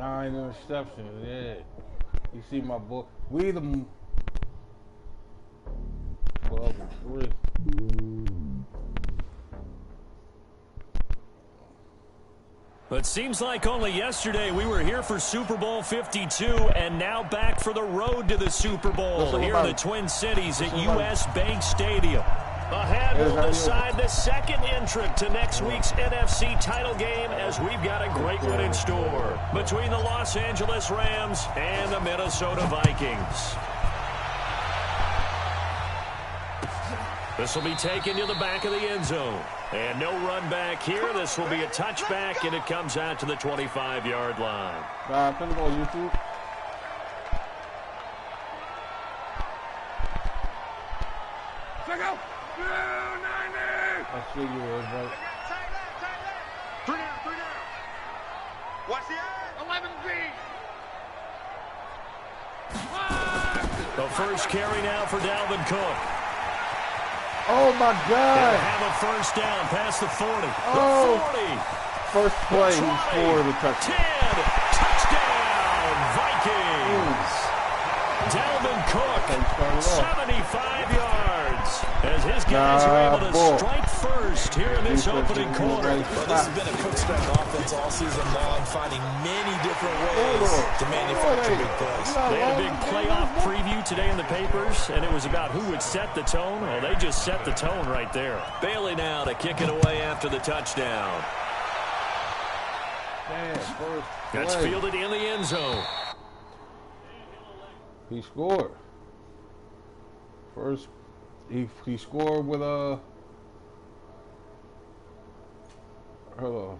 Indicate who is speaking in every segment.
Speaker 1: 9 interceptions, yeah. You see my boy. We the 12-3.
Speaker 2: But seems like only yesterday we were here for Super Bowl 52 and now back for the road to the Super Bowl here in the Twin Cities at US Bank Stadium. Ahead will decide the second entrant to next week's NFC title game as we've got a great one in store between the Los Angeles Rams and the Minnesota Vikings. This will be taken to the back of the end zone. And no run back here. This will be a touchback, and it comes out to the 25-yard line.
Speaker 1: I'm going to go YouTube.
Speaker 3: Check out.
Speaker 1: I see you was right.
Speaker 3: Three down. Watch the eye. 11
Speaker 2: The first carry now for Dalvin Cook.
Speaker 1: Oh, my God.
Speaker 2: They'll have a first down past the 40.
Speaker 1: Oh.
Speaker 2: The 40.
Speaker 1: First play, he scored a touchdown.
Speaker 2: 10. Touchdown, Vikings. Dalvin Cook, 75 yards. As his guys are able to strike first here in this opening quarter.
Speaker 4: Well, this has been a quick-strike offense all season long, finding many different ways to manufacture big plays.
Speaker 2: They had a big playoff preview today in the papers, and it was about who would set the tone. Well, they just set the tone right there. Bailey now to kick it away after the touchdown. That's fielded in the end zone.
Speaker 1: He scored. First, he scored with a... Hello.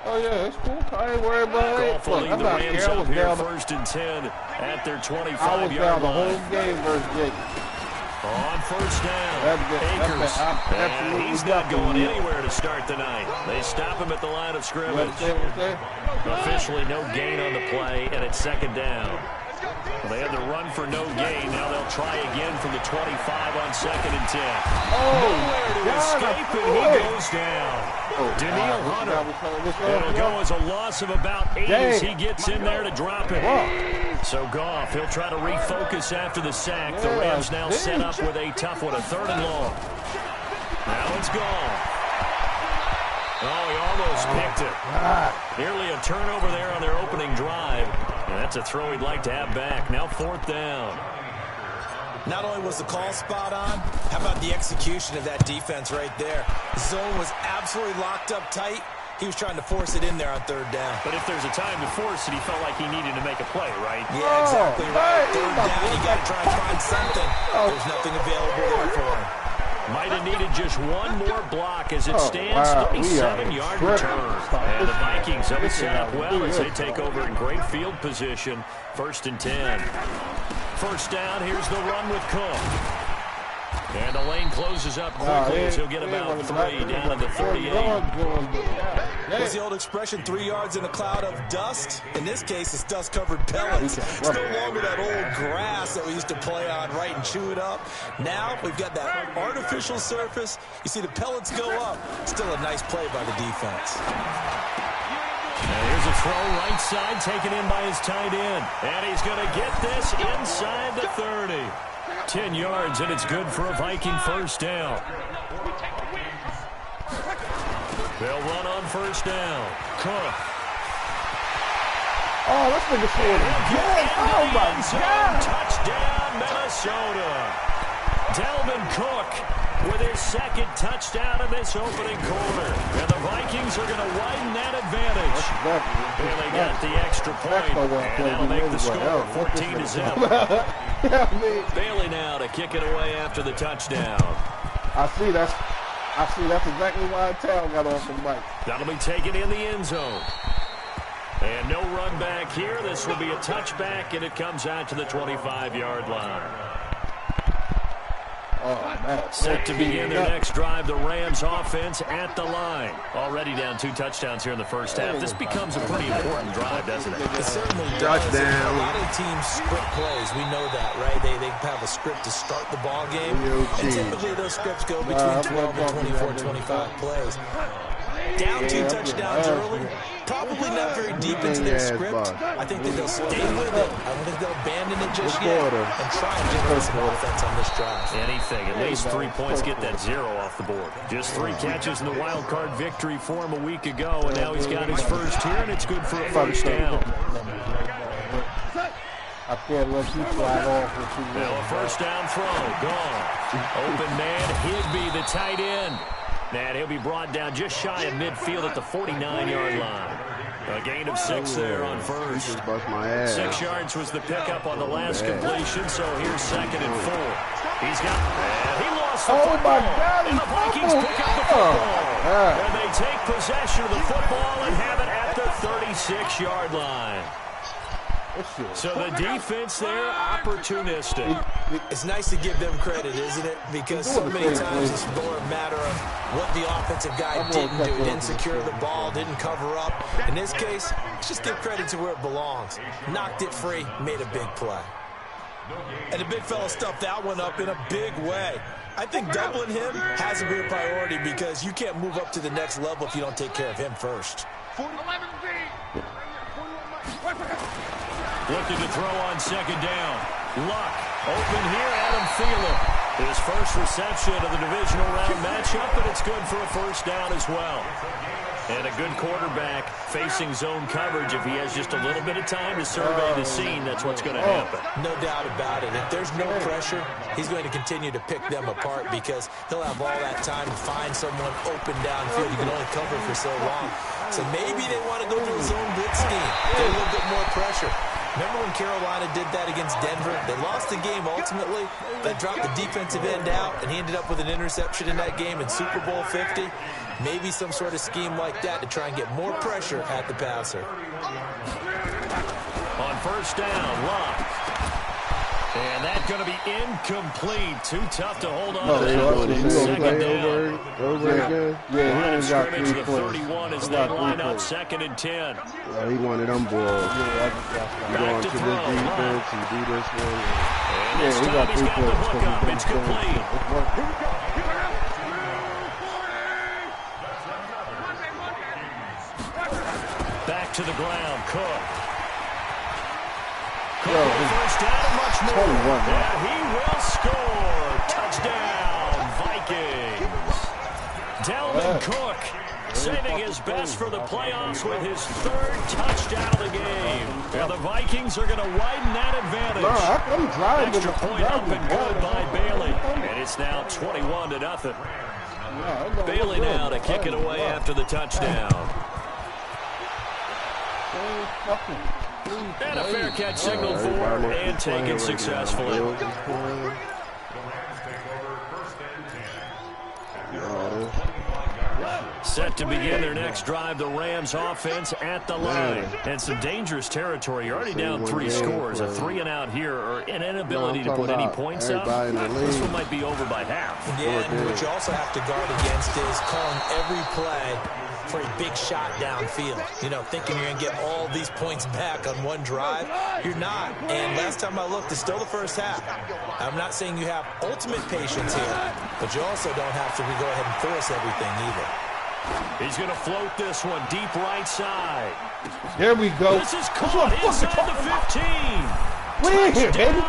Speaker 1: Oh yeah, that's cool. I ain't worried about it. Look, I'm not here. I was down
Speaker 2: first and 10 at their 25-yard line.
Speaker 1: I was down the whole game versus Jake.
Speaker 2: On first down, Akers. He's not going anywhere to start the night. They stop him at the line of scrimmage. Officially no gain on the play, and it's second down. Well, they had the run for no gain. Now they'll try again from the 25 on second and 10. Nowhere to escape, and he goes down. Daniil Hunter. It'll go as a loss of about 8 as he gets in there to drop it. So Goff, he'll try to refocus after the sack. The Rams now set up with a tough one, a 3rd and long. Now it's Goff. Oh, he almost picked it. Nearly a turnover there on their opening drive. And that's a throw he'd like to have back. Now 4th down.
Speaker 4: Not only was the call spot on, how about the execution of that defense right there? The zone was absolutely locked up tight. He was trying to force it in there on 3rd down.
Speaker 2: But if there's a time to force it, he felt like he needed to make a play, right?
Speaker 4: Yeah, exactly right. 3rd down, you got to try and find something. There's nothing available there for him.
Speaker 2: Might have needed just one more block as it stands. 37-yard return. And the Vikings have it set up well as they take over in great field position. 1st and 10. First down, here's the run with Cook. And the lane closes up quickly as he'll get about 3 down to the 38.
Speaker 4: What's the old expression, 3 yards in a cloud of dust? In this case, it's dust-covered pellets. It's no longer that old grass that we used to play on, right, and chew it up. Now we've got that artificial surface. You see the pellets go up. Still a nice play by the defense.
Speaker 2: And here's a throw right side taken in by his tight end. And he's going to get this inside the 30. 10 yards, and it's good for a Viking first down. They'll run on first down. Cook.
Speaker 1: Oh, this nigga scored again. Oh, my God.
Speaker 2: Touchdown, Minnesota. Dalvin Cook with his 2nd touchdown of this opening quarter. And the Vikings are going to widen that advantage. And they got the extra point. And that'll make the score 14-0. Bailey now to kick it away after the touchdown.
Speaker 1: I see that's exactly why Tal got off the mic.
Speaker 2: That'll be taken in the end zone. And no run back here. This will be a touchback, and it comes out to the 25-yard line. Set to begin their next drive, the Rams offense at the line. Already down 2 touchdowns here in the first half. This becomes a pretty important drive, doesn't it?
Speaker 4: It certainly does. Touchdown. A lot of teams script plays. We know that, right? They have a script to start the ball game. And typically those scripts go between 12 and 24, 25 plays. Down 2 touchdowns early. Probably not very deep into their script. I think that they'll stay with it. I don't think they'll abandon it just yet and try and generate some offense on this drive.
Speaker 2: Anything. At least 3 points get that 0 off the board. Just 3 catches in the wild card victory for him a week ago, and now he's got his first here, and it's good for a first down.
Speaker 1: I can't let you slide off.
Speaker 2: Now a first down throw. Gone. Open man, Higbee, the tight end. And he'll be brought down just shy of midfield at the 49-yard line. A gain of 6 there on first. 6 yards was the pickup on the last completion, so here's 2nd and 4. He's got, he lost the football.
Speaker 1: My God,
Speaker 2: and the Vikings pick up the football. And they take possession of the football and have it at the 36-yard line. So the defense there, opportunistic.
Speaker 4: It's nice to give them credit, isn't it? Because so many times it's more a matter of what the offensive guy didn't do. Didn't secure the ball, didn't cover up. In this case, let's just give credit to where it belongs. Knocked it free, made a big play. And the big fella stuffed that one up in a big way. I think doubling him has to be a priority because you can't move up to the next level if you don't take care of him first.
Speaker 2: Looking to throw on 2nd down. Luck. Open here, Adam Thielen. His first reception of the divisional round matchup, but it's good for a first down as well. And a good quarterback facing zone coverage. If he has just a little bit of time to survey the scene, that's what's going to happen.
Speaker 4: No doubt about it. If there's no pressure, he's going to continue to pick them apart because he'll have all that time to find someone open downfield. You can only cover for so long. So maybe they want to go to a zone blitz scheme. Get a little bit more pressure. Remember when Carolina did that against Denver? They lost the game ultimately. They dropped the defensive end out, and he ended up with an interception in that game in Super Bowl 50. Maybe some sort of scheme like that to try and get more pressure at the passer.
Speaker 2: On first down, Luck. And that's going to be incomplete. Too tough to hold on to that. 2nd down. Line of scrimmage, the 31 as they line up 2nd and 10.
Speaker 5: He wanted them boys.
Speaker 2: Back to throw.
Speaker 5: Defense and do this one.
Speaker 2: And this time he's got the hook up. It's complete. Back to the ground. Cook. First down and much more. And he will score. Touchdown, Vikings. Dalvin Cook saving his best for the playoffs with his 3rd touchdown of the game. And the Vikings are going to widen that advantage. Extra point up and good by Bailey. And it's now 21-0. Bailey now to kick it away after the touchdown. And a fair catch signaled for and taken successfully. Set to begin their next drive, the Rams offense at the line. And some dangerous territory. You're already down 3 scores. A 3-and-out here or an inability to put any points up. This one might be over by half.
Speaker 4: Yeah, and what you also have to guard against is calling every play for a big shot downfield. You know, thinking you're going to get all these points back on one drive. You're not. And last time I looked, it's still the first half. I'm not saying you have ultimate patience here, but you also don't have to go ahead and force everything either.
Speaker 2: He's going to float this one deep right side.
Speaker 1: There we go.
Speaker 2: This is caught inside the 15.
Speaker 1: We're here, baby.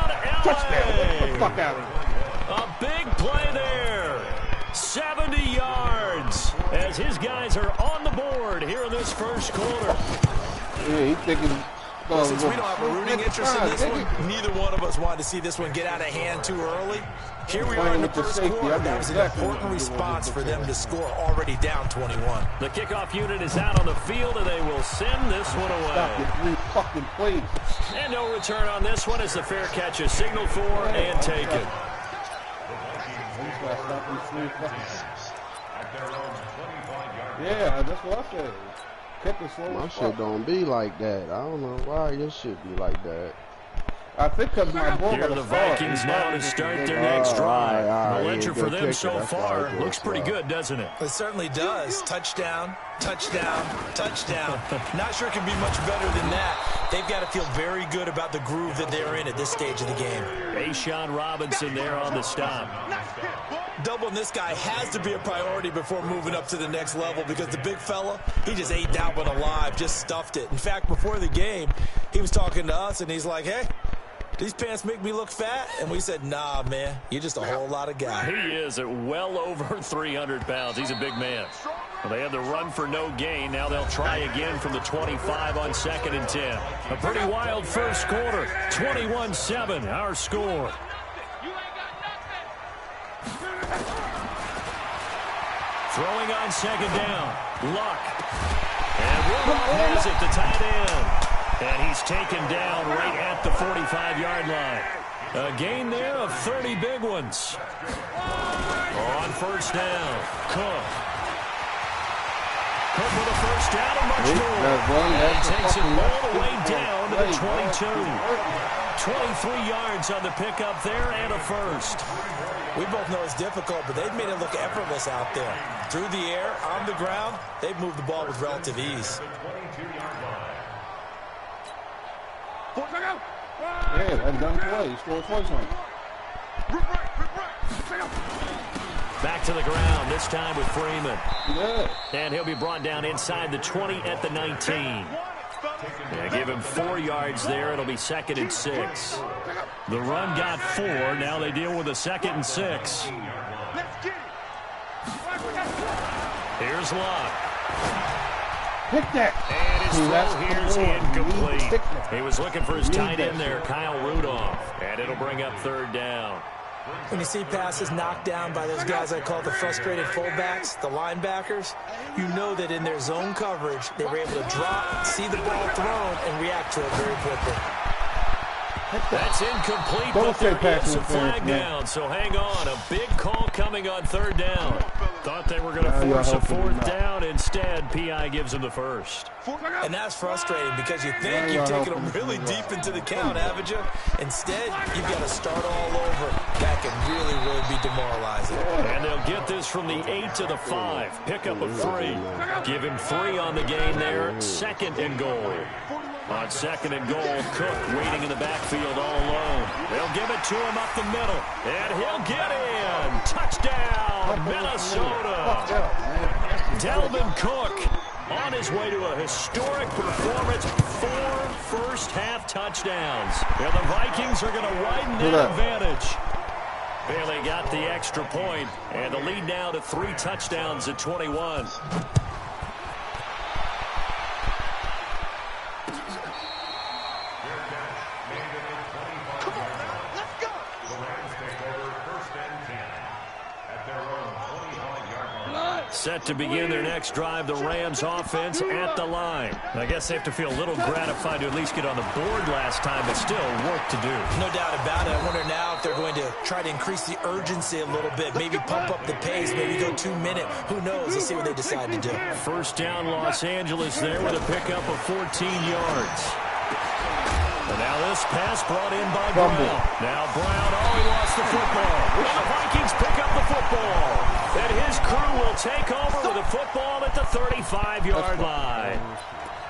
Speaker 2: Touchdown.
Speaker 1: Get the fuck out of here.
Speaker 2: A big play there. 70 yards as his guys are on the board here in this first quarter.
Speaker 1: Yeah, he's thinking.
Speaker 4: Since we don't have a rooting interest in this one, neither one of us wanted to see this one get out of hand too early. Here we are in the first quarter. That was an important response for them to score already down 21.
Speaker 2: The kickoff unit is out on the field, and they will send this one away.
Speaker 1: Stop your 3 fucking plays.
Speaker 2: And no return on this one as the fair catch is signaled for and taken.
Speaker 1: Yeah, that's what I said.
Speaker 5: My shit don't be like that. I don't know why your shit be like that.
Speaker 1: I think because my ball
Speaker 2: Here are the Vikings now to start their next drive. for them so far. Looks pretty good, doesn't it?
Speaker 4: It certainly does. Touchdown, touchdown, touchdown. Not sure it can be much better than that. They've got to feel very good about the groove that they're in at this stage of the game.
Speaker 2: A'Shawn Robinson there on the stop.
Speaker 4: Doubling this guy has to be a priority before moving up to the next level because the big fella, he just ate that one alive, just stuffed it. In fact, before the game, he was talking to us, and he's like, hey, these pants make me look fat? And we said, nah, man, you're just a whole lot of guy.
Speaker 2: He is at well over 300 pounds. He's a big man. Well, they had the run for no gain. Now they'll try again from the 25 on 2nd and 10. A pretty wild first quarter. 21-7, our score. Throwing on 2nd down. Luck. And Rudolph has it to tight end. And he's taken down right at the 45-yard line. A gain there of 30 big ones. On 1st down, Cook. Cook with a 1st down and much more. And takes it all the way down to the 22. 23 yards on the pickup there and a 1st.
Speaker 4: We both know it's difficult, but they've made it look effortless out there. Through the air, on the ground, they've moved the ball with relative ease.
Speaker 1: Yeah, that's done play. He scored twice on it.
Speaker 2: Back to the ground, this time with Freeman.
Speaker 1: Yeah.
Speaker 2: And he'll be brought down inside the 20 at the 19. Yeah, give him 4 yards there. It'll be 2nd and 6. The run got 4. Now they deal with a 2nd and 6. Here's Luck.
Speaker 1: Pick that.
Speaker 2: And his throw here's incomplete. He was looking for his tight end there, Kyle Rudolph. And it'll bring up 3rd down.
Speaker 4: When you see passes knocked down by those guys I call the frustrated fullbacks, the linebackers, you know that in their zone coverage, they were able to drop, see the ball thrown, and react to it very quickly.
Speaker 2: That's incomplete, but there is a flag down, so hang on. A big call coming on 3rd down. Thought they were going to force a 4th down. Instead, P.I. gives them the 1st.
Speaker 4: And that's frustrating because you think you've taken them really deep into the count, haven't you? Instead, you've got to start all over. That can really, really be demoralizing.
Speaker 2: And they'll get this from the 8 to the 5. Pickup of 3. Give him 3 on the gain there. 2nd and goal. On 2nd and goal, Cook waiting in the backfield all alone. They'll give it to him up the middle. And he'll get in. Touchdown, Minnesota. Dalvin Cook on his way to a historic performance. 4 first-half touchdowns. And the Vikings are going to widen that advantage. Bailey got the extra point, and the lead now to 3 touchdowns at 21. Set to begin their next drive, the Rams offense at the line. I guess they have to feel a little gratified to at least get on the board last time, but still work to do.
Speaker 4: No doubt about it. I wonder now if they're going to try to increase the urgency a little bit, maybe pump up the pace, maybe go 2-minute. Who knows? Let's see what they decide to do.
Speaker 2: 1st down, Los Angeles there with a pickup of 14 yards. And now this pass brought in by Brown. Now Brown, he lost the football. Well, the Vikings pick up the football. And his crew will take over with a football at the 35-yard line.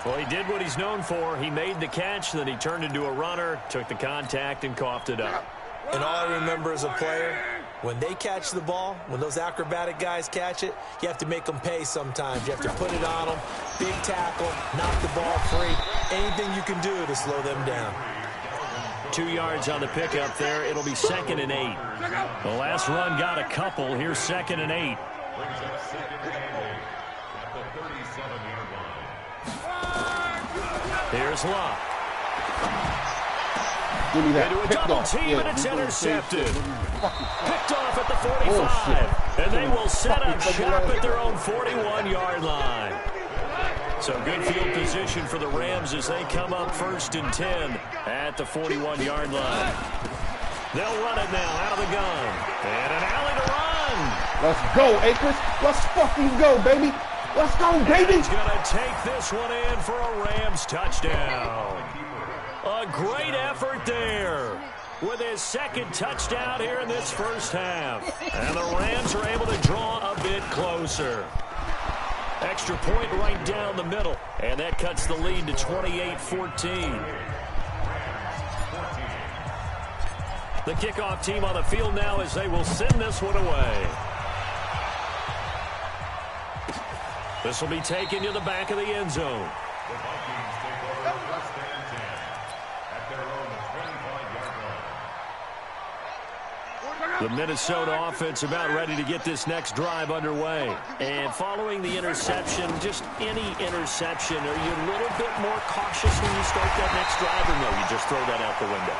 Speaker 2: Well, he did what he's known for. He made the catch, then he turned into a runner, took the contact, and coughed it up.
Speaker 4: And all I remember as a player, when they catch the ball, when those acrobatic guys catch it, you have to make them pay sometimes. You have to put it on them, big tackle, knock the ball free. Anything you can do to slow them down.
Speaker 2: 2 yards on the pickup there. It'll be 2nd and 8. The last run got a couple. Here's 2nd and 8. Here's Luck. Into a double team, and it's intercepted. Picked off at the 45. And they will set up shop at their own 41-yard line. So good field position for the Rams as they come up 1st and 10 at the 41-yard line. They'll run it now out of the gun. And an alley to run.
Speaker 1: Let's go, Akers. Let's fucking go, baby. Let's go, baby.
Speaker 2: And he's going to take this one in for a Rams touchdown. A great effort there. with his second touchdown here in this first half. And the Rams are able to draw a bit closer. Extra point right down the middle. And that cuts the lead to 28-14. The kickoff team on the field now as they will send this one away. This will be taken to the back of the end zone. The Minnesota offense about ready to get this next drive underway. And following the interception, just any interception, are you a little bit more cautious when you start that next drive, or no, you just throw that out the window?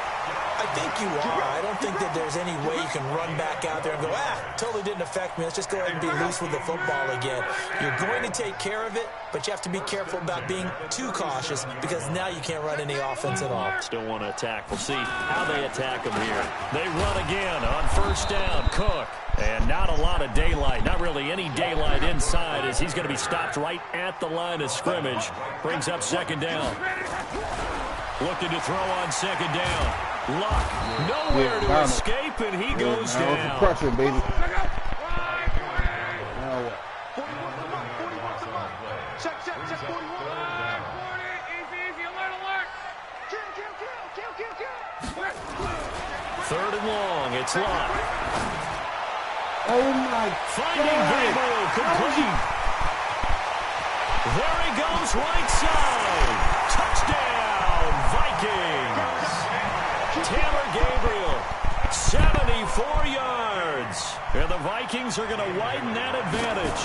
Speaker 4: I think you are. I don't think that there's any way you can run back out there and go, totally didn't affect me. Let's just go ahead and be loose with the football again. You're going to take care of it, but you have to be careful about being too cautious because now you can't run any offense at all.
Speaker 2: Still want to attack. We'll see how they attack them here. They run again on first down. Cook. And not a lot of daylight. Not really any daylight inside as he's going to be stopped right at the line of scrimmage. Brings up second down. Looking to throw on second down. Luck, nowhere to escape, and he goes down.
Speaker 1: Pressure, baby.
Speaker 2: Third and long, it's Luck.
Speaker 1: Oh my
Speaker 2: Finding Gabriel, complete. There he goes, right side. Touchdown, Vikings. Taylor Gabriel, 74 yards. And the Vikings are going to widen that advantage.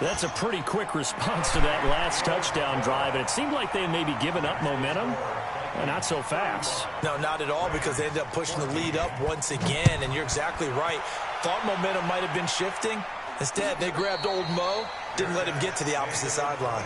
Speaker 2: That's a pretty quick response to that last touchdown drive. And it seemed like they may be giving up momentum. Not so fast.
Speaker 4: No, not at all, because they ended up pushing the lead up once again. And you're exactly right. Thought momentum might have been shifting. Instead, they grabbed old Mo, didn't let him get to the opposite sideline.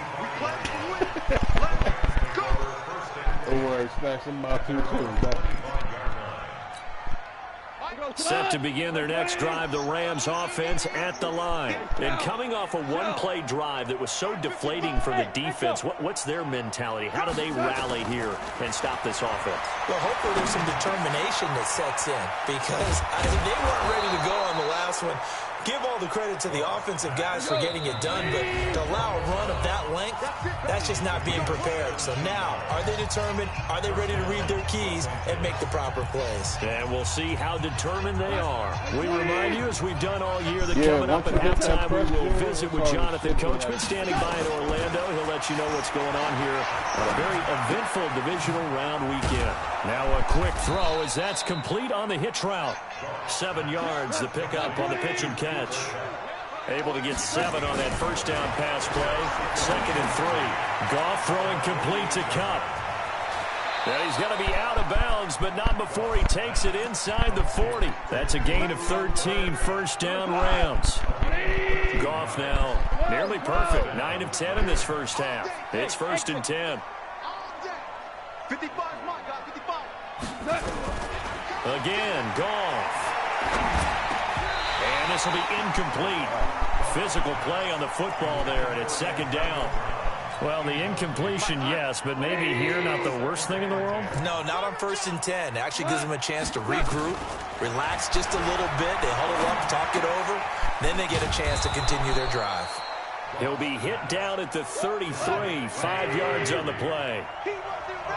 Speaker 2: Set to begin their next drive, the Rams offense at the line. And coming off a one-play drive that was so deflating for the defense, what's their mentality? How do they rally here and stop this offense?
Speaker 4: Well, hopefully there's some determination that sets in, because they weren't ready to go on the last one. Give all the credit to the offensive guys for getting it done, but to allow a run of that length, that's just not being prepared. So now, are they determined? Are they ready to read their keys and make the proper plays?
Speaker 2: And we'll see how determined they are. We remind you, as we've done all year, that coming up at halftime, we will visit with Jonathan Coachman standing by in Orlando. He'll let you know what's going on here on a very eventful divisional round weekend. Now a quick throw as that's complete on the hitch route. 7 yards, the pickup on the pitch and catch. Able to get 7 on that first down pass play. 2nd and 3. Goff throwing complete to Cup. And he's going to be out of bounds, but not before he takes it inside the 40. That's a gain of 13, first down Rams. Goff now nearly perfect. 9 of 10 in this first half. It's 1st and 10.
Speaker 3: 55,
Speaker 2: Again, Goff. And this will be incomplete. Physical play on the football there, and it's 2nd down. Well, the incompletion, yes, but maybe here not the worst thing in the world?
Speaker 4: No, not on 1st and 10. It actually gives them a chance to regroup, relax just a little bit. They huddle up, talk it over. Then they get a chance to continue their drive.
Speaker 2: He'll be hit down at the 33, 5 yards on the play.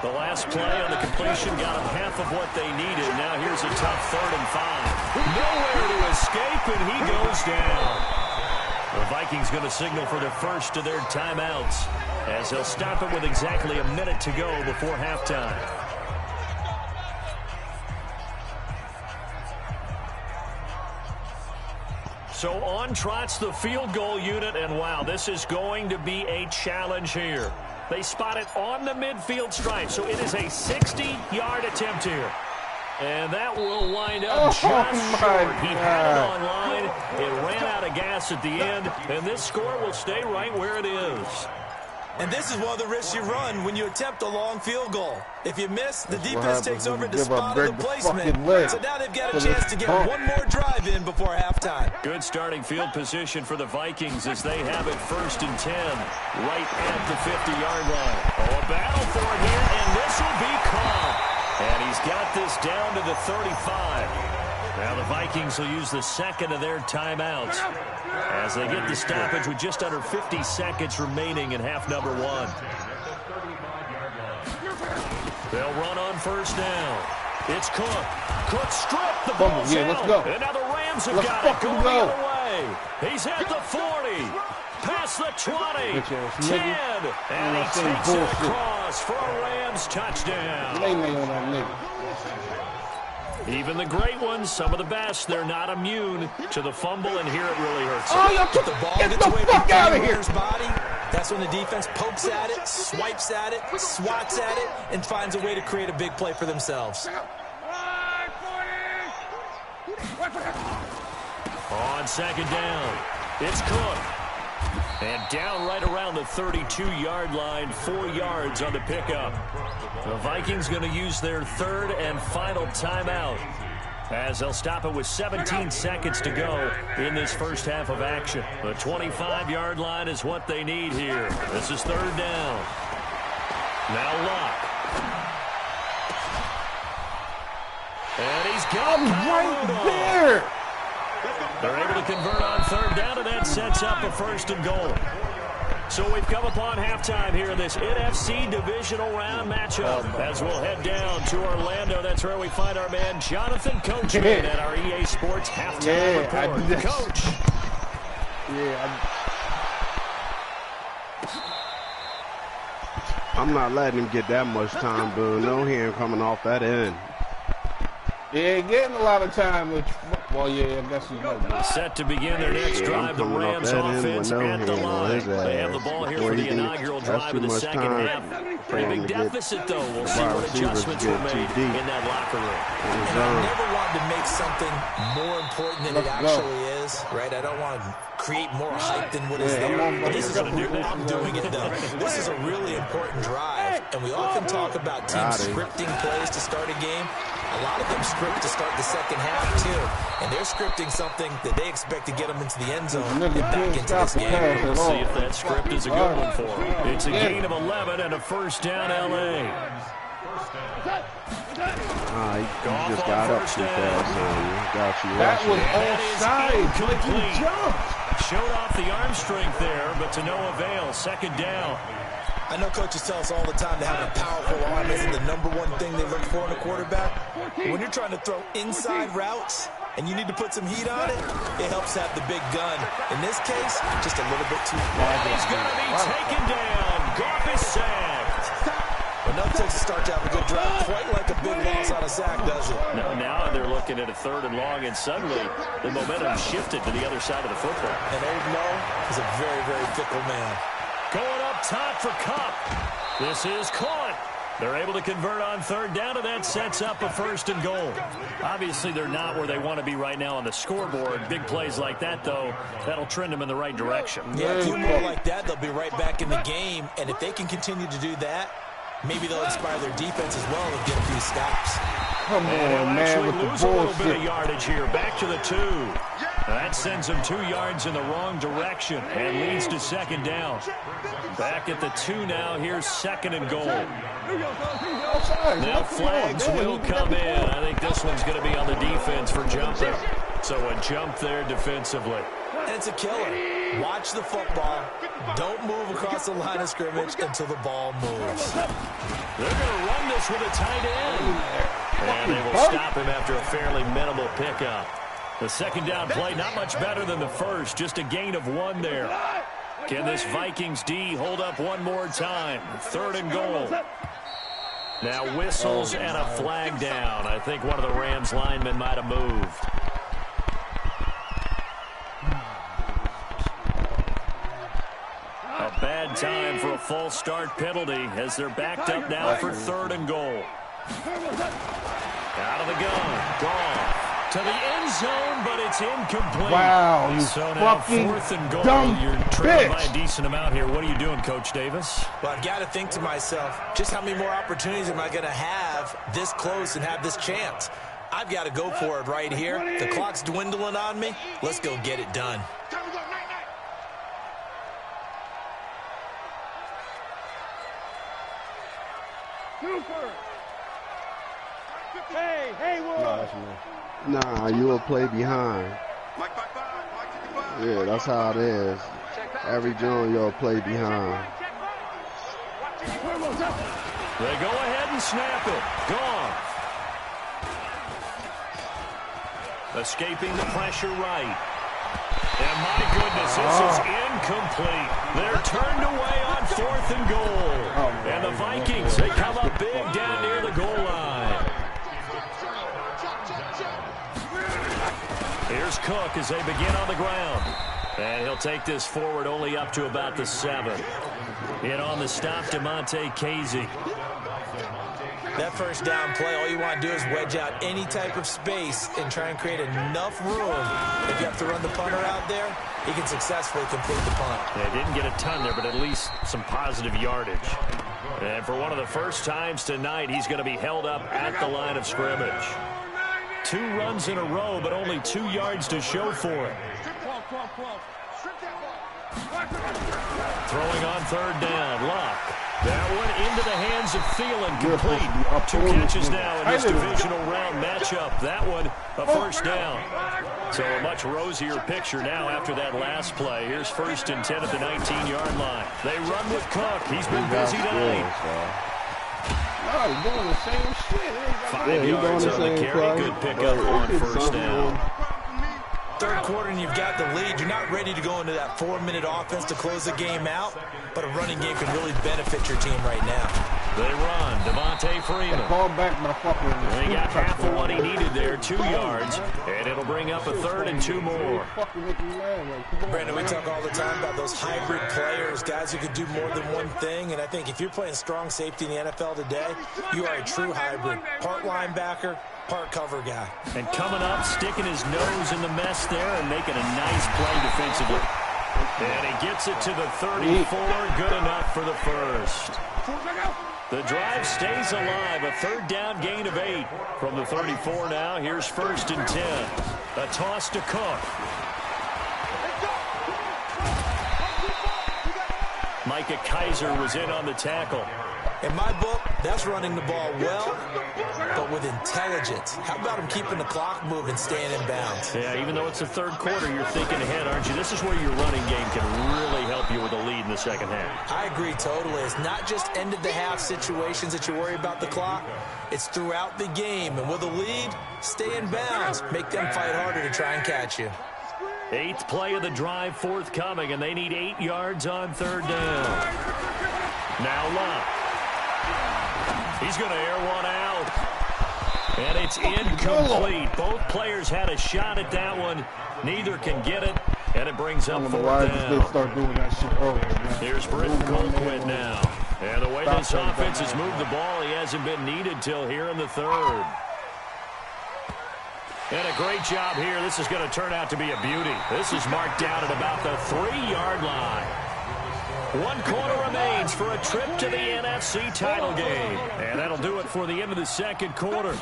Speaker 2: The last play on the completion got them half of what they needed. Now here's a tough 3rd and 5. Nowhere to escape, and he goes down. The Vikings going to signal for the first of their timeouts as they'll stop it with exactly a minute to go before halftime. So on trots the field goal unit, and wow, this is going to be a challenge here. They spot it on the midfield stripe, so it is a 60-yard attempt here. And that will wind up just short. He had it on line. It ran out of gas at the end, and this score will stay right where it is.
Speaker 4: And this is one of the risks you run when you attempt a long field goal. If you miss, the defense takes over the spot of the placement. So now they've got a chance to get one more drive in before halftime.
Speaker 2: Good starting field position for the Vikings as they have it 1st and 10, right at the 50-yard line. Oh, a battle for it here, and this will be caught. And got this down to the 35. Now the Vikings will use the second of their timeouts as they get the stoppage with just under 50 seconds remaining in half number 1. They'll run on first down. It's Cook. Cook stripped the ball.
Speaker 1: Yeah, let's go.
Speaker 2: And now the Rams have got it going the other way. He's at the 40. Past the 20. 10. And he takes it across for a Rams touchdown. Even the great ones, some of the best, they're not immune to the fumble, and here it really hurts.
Speaker 1: Oh, you took
Speaker 4: the ball
Speaker 1: get
Speaker 4: gets
Speaker 1: the
Speaker 4: away
Speaker 1: fuck
Speaker 4: from
Speaker 1: out of here.
Speaker 4: body. That's when the defense pokes at it, swipes at it, swats at it, and finds a way to create a big play for themselves.
Speaker 2: On second down, it's Cook. And down right around the 32-yard line, 4 yards on the pickup. The Vikings going to use their third and final timeout as they'll stop it with 17 seconds to go in this first half of action. The 25-yard line is what they need here. This is third down. Now Luck. And he's got
Speaker 1: right there.
Speaker 2: They're able to convert on third down, and that sets up a first and goal. So we've come upon halftime here in this NFC divisional round matchup as we'll head down to Orlando. That's where we find our man Jonathan Coachman at our EA Sports halftime report. Coach.
Speaker 5: I'm not letting him get that much time, boo. No hand coming off that end.
Speaker 1: He ain't getting a lot of time, which, well, yeah, I guess you know.
Speaker 2: Set to begin their next drive, the Rams offense at the line. They have the ball here for the inaugural drive of the second half. Pretty big deficit, though. We'll see what adjustments were made in that locker room.
Speaker 4: And I never wanted to make something more important than it actually is, right? I don't want to create more hype than what is there. But this is I'm doing it, though. This is a really important drive, and we often talk about teams scripting plays to start a game. A lot of them script to start the second half, too. And they're scripting something that they expect to get them into the end zone and back into this game.
Speaker 2: We'll see if that script is a good one for them. It's a gain of 11 and a first down, L.A.
Speaker 5: He just got up too fast.
Speaker 1: That was offside. Complete.
Speaker 2: Showed off the arm strength there, but to no avail. Second down.
Speaker 4: I know coaches tell us all the time that having a powerful arm isn't the #1 thing they look for in a quarterback. When you're trying to throw inside routes and you need to put some heat on it, it helps have the big gun. In this case, just a little bit too far.
Speaker 2: He's going to be taken down. Goff is sacked.
Speaker 4: Enough takes to start to have a good drive, quite like a big loss on a sack, does it?
Speaker 2: Now they're looking at a third and long, and suddenly the momentum shifted to the other side of the football.
Speaker 4: And Old Mo is a very, very fickle man.
Speaker 2: Going up top for Cup. This is caught. They're able to convert on third down, and that sets up a first and goal. Obviously, they're not where they want to be right now on the scoreboard. Big plays like that, though, that'll trend them in the right direction.
Speaker 4: Yeah, a few more like that, they'll be right back in the game. And if they can continue to do that, maybe they'll inspire their defense as well and get a few stops.
Speaker 1: Come on, man, with the
Speaker 2: lose a little bit
Speaker 1: bullshit.
Speaker 2: of yardage here. Back to the 2. That sends them 2 yards in the wrong direction and leads to second down. Back at the 2 now. Here's second and goal. Now flags will come in. I think this one's going to be on the defense for jumping. So a jump there defensively.
Speaker 4: And it's a killer. Watch the football. Don't move across the line of scrimmage until the ball moves.
Speaker 2: They're going to run this with a tight end. And they will stop him after a fairly minimal pickup. The second down play, not much better than the first. Just a gain of 1 there. Can this Vikings D hold up one more time? Third and goal. Now whistles and a flag down. I think one of the Rams linemen might have moved. A bad time for a false start penalty as they're backed up now for third and goal. Out of the gun. Goff to the end zone, but it's incomplete.
Speaker 1: Wow, you
Speaker 2: so now
Speaker 1: fucking
Speaker 2: fourth and goal.
Speaker 1: dumb
Speaker 2: You're trailing by
Speaker 1: bitch.
Speaker 2: a decent amount here. What are you doing, Coach Davis?
Speaker 4: Well, I've got to think to myself, just how many more opportunities am I going to have this close and have this chance? I've got to go for it right here. The clock's dwindling on me. Let's go get it done.
Speaker 3: Hey,
Speaker 5: Nah, you will play behind. Yeah, that's how it is. Every joint you'll play behind.
Speaker 2: They go ahead and snap it. Gone. Escaping the pressure right. And my goodness, this is incomplete. They're turned away on 4th and goal. And the Vikings, they come up big down near the goal line. Here's Cook as they begin on the ground. And he'll take this forward only up to about the 7. In on the stop, DeMonte Casey.
Speaker 4: That first down play, all you want to do is wedge out any type of space and try and create enough room. If you have to run the punter out there, he can successfully complete the punt.
Speaker 2: They didn't get a ton there, but at least some positive yardage. And for one of the first times tonight, he's going to be held up at the line of scrimmage. 2 runs in a row, but only 2 yards to show for it. Throwing on 3rd down, Luck. That one into the hands of Thielen, complete. 2 catches now in this divisional round matchup. That one, a first down. So a much rosier picture now after that last play. Here's 1st and 10 at the 19-yard line. They run with Cook. He's been busy tonight.
Speaker 1: No, he's doing the same shit.
Speaker 2: 5 yards on the carry. Good pickup on 1st down.
Speaker 4: Third quarter and you've got the lead. You're not ready to go into that 4-minute offense to close the game out, but a running game can really benefit your team right now.
Speaker 2: They run. Devontae Freeman.
Speaker 1: Ball back, my fucking.
Speaker 2: He got half of what he needed there, 2 yards, and it'll bring up a 3rd and 2 more.
Speaker 4: Brandon, we talk all the time about those hybrid players, guys who can do more than one thing, and I think if you're playing strong safety in the NFL today, you are a true hybrid. Part linebacker, part cover guy.
Speaker 2: And coming up, sticking his nose in the mess there and making a nice play defensively. And he gets it to the 34, good enough for the first. The drive stays alive, a 3rd down gain of 8. From the 34 now, here's 1st and 10. A toss to Cook. Micah Kaiser was in on the tackle.
Speaker 4: In my book, that's running the ball well, but with intelligence. How about him keeping the clock moving, staying in bounds?
Speaker 2: Yeah, even though it's the 3rd quarter, you're thinking ahead, aren't you? This is where your running game can really help you with a lead in the 2nd half.
Speaker 4: I agree totally. It's not just end-of-the-half situations that you worry about the clock. It's throughout the game. And with a lead, stay in bounds. Make them fight harder to try and catch you.
Speaker 2: 8th play of the drive forthcoming, and they need 8 yards on 3rd down. Now Luck. He's going to air one out. And it's incomplete. Both players had a shot at that one. Neither can get it. And it brings up 4th down.
Speaker 1: Start doing that shit earlier, man.
Speaker 2: Here's Britton Colquitt now. And the way this offense has moved the ball, he hasn't been needed till here in the 3rd. And a great job here. This is going to turn out to be a beauty. This is marked down at about the 3-yard line. 1 quarter remains for a trip to the NFC title game. And that'll do it for the end of the 2nd quarter.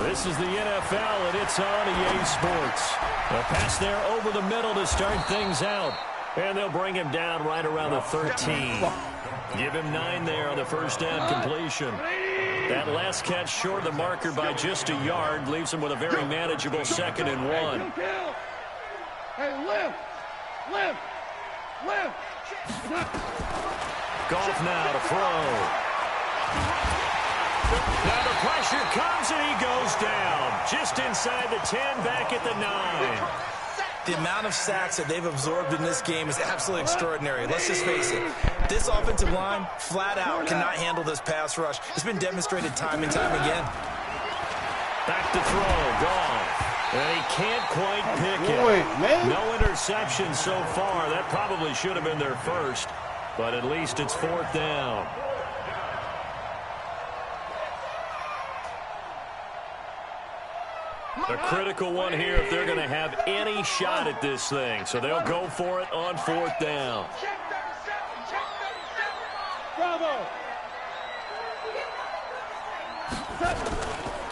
Speaker 2: This is the NFL, and it's on EA Sports. A pass there over the middle to start things out. And they'll bring him down right around the 13. Give him 9 there on the 1st down completion. That last catch short of the marker by just a yard leaves him with a very manageable 2nd and 1.
Speaker 3: Hey, lift!
Speaker 2: Goff now to throw. Now the pressure comes and he goes down. Just inside the 10, back at the 9.
Speaker 4: The amount of sacks that they've absorbed in this game is absolutely extraordinary. Let's just face it. This offensive line, flat out, cannot handle this pass rush. It's been demonstrated time and time again.
Speaker 2: Back to throw. Goff. And he can't quite pick it. No interception so far. That probably should have been their first. But at least it's 4th down. A critical one here if they're going to have any shot at this thing. So they'll go for it on 4th down.
Speaker 3: Bravo!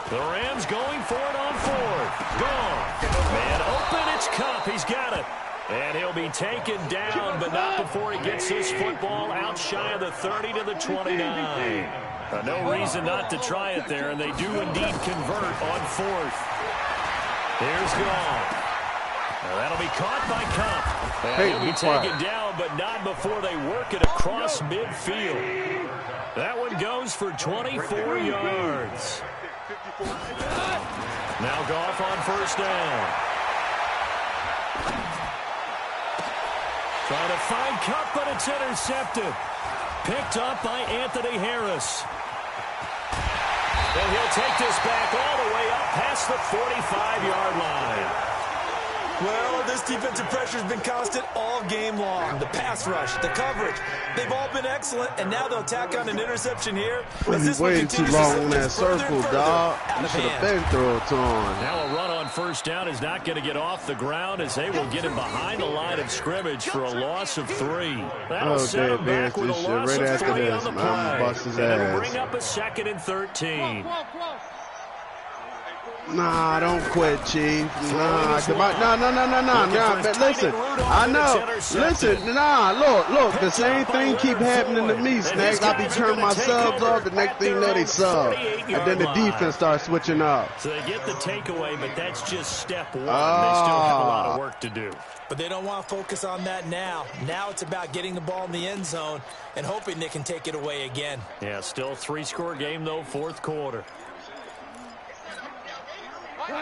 Speaker 2: The Rams going for it on 4th. Gone. Man open, it's Cup. He's got it. And he'll be taken down, but not before he gets this football out shy of the 30 to the 29. No reason not to try it there, and they do indeed convert on 4th. Here's Gall. Now that'll be caught by Cup. He'll be taken down, but not before they work it across midfield. That one goes for 24 yards. Now Goff on 1st down. Trying to find Cup, but it's intercepted. Picked up by Anthony Harris. And he'll take this back all the way up past the 45-yard line.
Speaker 4: Well, this defensive pressure has been constant all game long. The pass rush, the coverage, they've all been excellent, and now they'll tack on an interception here.
Speaker 5: He's waiting too long on that circle, dog. You should have been through it to him.
Speaker 2: Now a run on 1st down is not going to get off the ground as they will get him behind the line of scrimmage for a loss of 3. That'll set him back with a loss of 3 on the play. And it'll bring up a 2nd and 13.
Speaker 5: Nah, don't quit, Chief. Nah, but listen, I know. Listen, look, the same thing keep happening to me, Snake. I be turning my subs off, the next thing you know they sub. And then the defense starts switching up.
Speaker 2: So they get the takeaway, but that's just step 1. They still have a lot of work to do.
Speaker 4: But they don't want to focus on that now. Now it's about getting the ball in the end zone and hoping they can take it away again.
Speaker 2: Yeah, still a 3-score game, though, 4th quarter.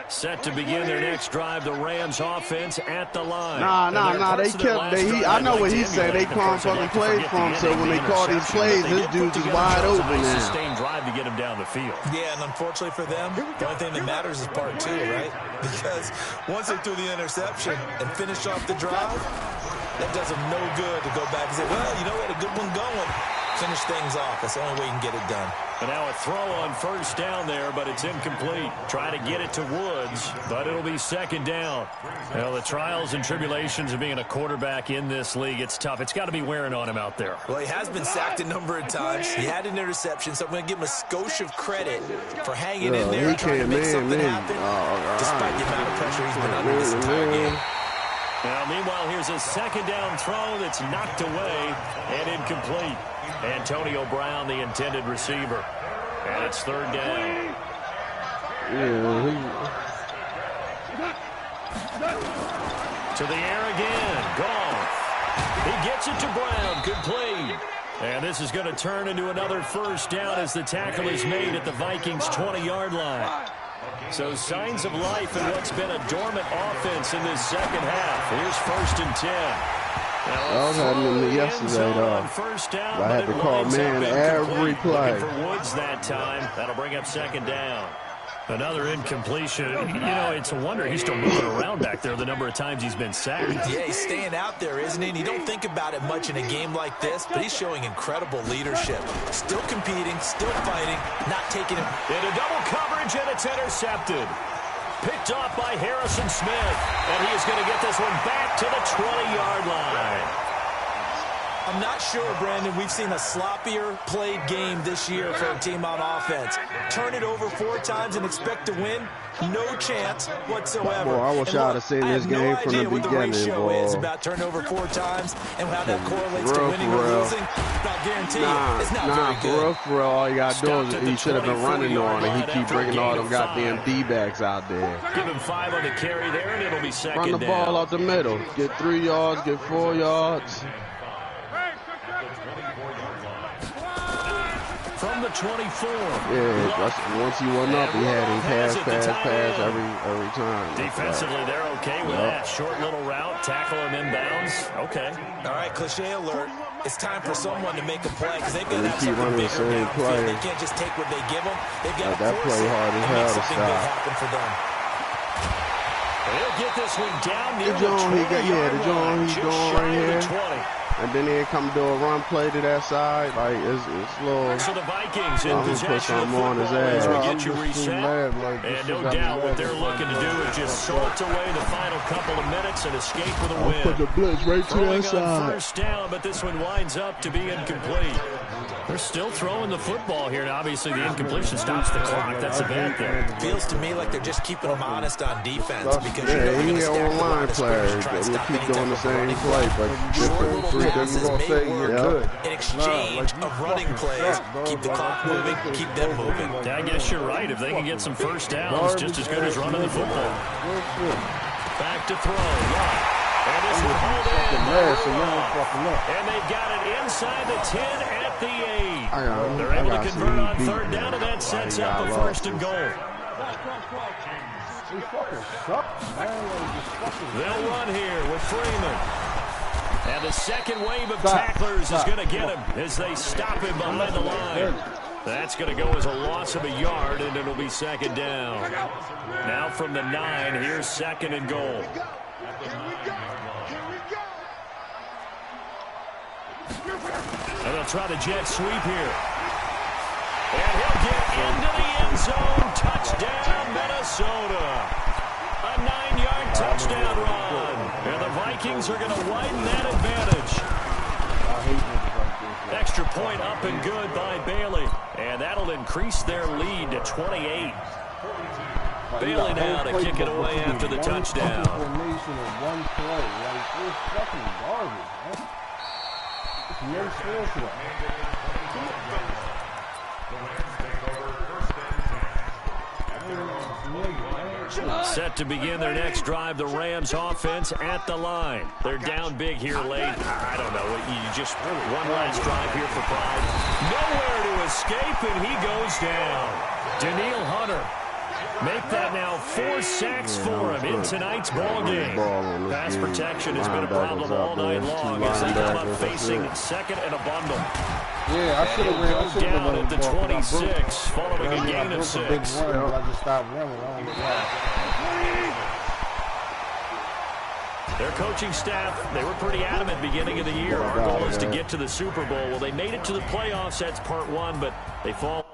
Speaker 2: Set to begin their next drive, the Rams offense at the line.
Speaker 5: Nah, they kept, I know what he said, they calling fucking plays for him, so when they call these plays, this dude's is wide open now.
Speaker 2: Sustained drive to get him down the field.
Speaker 4: Yeah, and unfortunately for them, the only thing that matters is part 2, right? Because once they threw the interception and finish off the drive, that does them no good to go back and say, well, you know what, a good one going. Finish things off. That's the only way you can get it done.
Speaker 2: And now a throw on 1st down there, but it's incomplete. Try to get it to Woods, but it'll be 2nd down. Well, the trials and tribulations of being a quarterback in this league, it's tough. It's got to be wearing on him out there.
Speaker 4: Well, he has been sacked a number of times. He had an interception, so I'm going to give him a skosh of credit for hanging in there and trying to make something happen, despite the amount of pressure he's been under this entire game.
Speaker 2: Now, meanwhile, here's a 2nd down throw that's knocked away and incomplete. Antonio Brown, the intended receiver. And it's 3rd down. To the air again. Goff. He gets it to Brown. Complete. And this is going to turn into another 1st down as the tackle is made at the Vikings' 20-yard line. So signs of life in what's been a dormant offense in this 2nd half. Here's 1st and 10.
Speaker 5: I was having yesterday, though. I had to call man every play.
Speaker 2: For Woods that time. That'll bring up 2nd down. Another incompletion. You know, it's a wonder he's still moving around back there the number of times he's been sacked.
Speaker 4: Yeah, he's staying out there, isn't he? And you don't think about it much in a game like this, but he's showing incredible leadership. Still competing, still fighting, not taking it.
Speaker 2: Into double coverage, and it's intercepted. Picked off by Harrison Smith. And he is going to get this one back to the 20-yard line.
Speaker 4: I'm not sure, Brandon, we've seen a sloppier played game this year for a team on offense. Turn it over 4 times and expect to win? No chance whatsoever.
Speaker 5: Boy, I wish I'd have seen this game from the beginning, boy.
Speaker 4: What the ratio is about turnover 4 times and how that correlates to winning or losing. I'll guarantee you, it's not very good.
Speaker 5: For real, all you got to do is he should have been running on it. He keep bringing all them goddamn D-backs out there.
Speaker 2: Give him 5 on the carry there, and it'll be 2nd down.
Speaker 5: Run the ball out the middle. Get 3 yards, get 4 yards.
Speaker 2: From the 24.
Speaker 5: Yeah, once he went up, he had him pass every time.
Speaker 2: Defensively, they're okay with that. Short little route, tackle him inbounds. Okay.
Speaker 4: All right, cliche alert. It's time for someone to make a play because they've got to have
Speaker 5: keep running the same play.
Speaker 4: They can't just take what they give them. They've got to
Speaker 5: that play hard as hell to stop.
Speaker 4: Happen for them.
Speaker 2: He'll get this one down near
Speaker 5: the John he's going right here. And then they come do a run play to that side. Like, it's little.
Speaker 2: So the Vikings in possession of football as we get you reset. And no doubt what they're looking to do is just salt away the final couple of minutes and escape with a win.
Speaker 5: Put the blitz right to that side.
Speaker 2: On 1st down, but this one winds up to be incomplete. They're still throwing the football here, and obviously the incompletion stops the clock. That's a bad thing.
Speaker 4: Feels to me like they're just keeping them honest on defense because you know
Speaker 5: he ain't online players. They keep doing the same play, but different
Speaker 4: in exchange of running plays. Keep the clock moving, keep them moving.
Speaker 2: I guess you're right. If they can get some first downs, just as good as running the football. Back to throw. Right. And this is hold in. And they've got it inside the 10 at the 8. They're able to convert on third down, and that sets up a first and goal. They'll run here with Freeman. And the second wave of tacklers is going to get him as they stop him behind the line. That's going to go as a loss of a yard, and it'll be second down. Now from the 9, here's second and goal. And they'll try the jet sweep here. And he'll get into the end zone. Touchdown, Minnesota. A 9-yard touchdown run. And the Vikings are going to widen that advantage. Extra point up and good by Bailey. And that'll increase their lead to 28. Bailey now to kick it away after the touchdown. Set to begin their next drive, the Rams offense at the line. They're down big here late. I don't know. You just one last drive here for pride. Nowhere to escape, and he goes down. Daniil Hunter. Make that now 4 sacks for him in tonight's ball game. Pass protection has been a problem all night long as they come up facing second and a bundle.
Speaker 1: Yeah, I should have ran.
Speaker 2: Down at the 26 following a gain of 6.
Speaker 1: I just stopped running. I don't know why.
Speaker 2: Their coaching staff, they were pretty adamant beginning of the year. Our goal is to get to the Super Bowl. Well, they made it to the playoffs. That's part 1, but they fall.